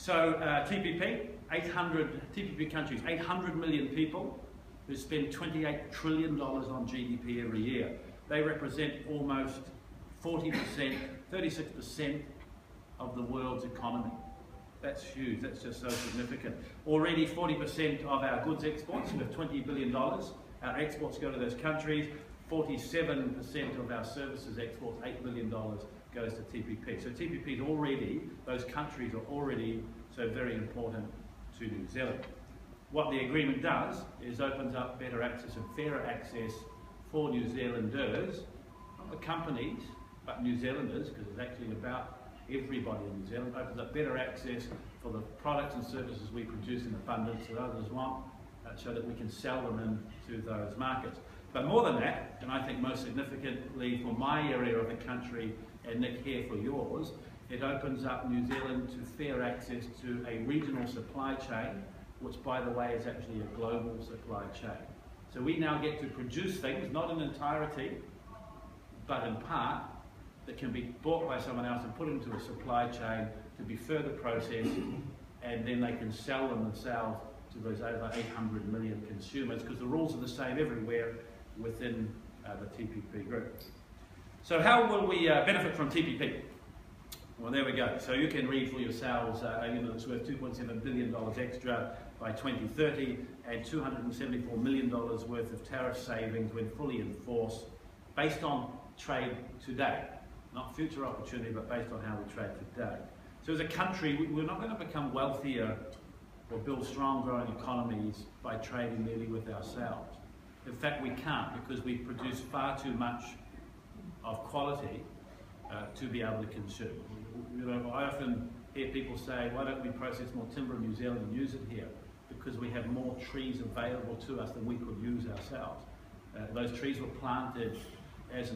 So TPP, TPP countries, 800 million people who spend $28 trillion on GDP every year. They represent almost 40%, 36% of the world's economy. That's huge, that's just so significant. Already 40% of our goods exports, we have $20 billion. Our exports go to those countries. 47% of our services exports, $8 billion, goes to TPP. So TPP is already, those countries are already so very important to New Zealand. What the agreement does is opens up better access and fairer access for New Zealanders, not the companies, but New Zealanders, because it's actually about everybody in New Zealand. Opens up better access for the products and services we produce in abundance that others want, so that we can sell them into those markets. But more than that, and I think most significantly for my area of the country, and Nick here for yours, it opens up New Zealand to fair access to a regional supply chain, which by the way is actually a global supply chain. So we now get to produce things, not in entirety, but in part, that can be bought by someone else and put into a supply chain to be further processed, and then they can sell them themselves to those over 800 million consumers, because the rules are the same everywhere within the TPP group. So how will we benefit from TPP? Well, there we go. So you can read for yourselves, it's worth $2.7 billion extra by 2030 and $274 million worth of tariff savings when fully enforced, based on trade today. Not future opportunity, but based on how we trade today. So as a country, we're not going to become wealthier or build strong growing economies by trading merely with ourselves. In fact, we can't, because we produce far too much of quality to be able to consume. You know, I often hear people say, why don't we process more timber in New Zealand and use it here? Because we have more trees available to us than we could use ourselves. Those trees were planted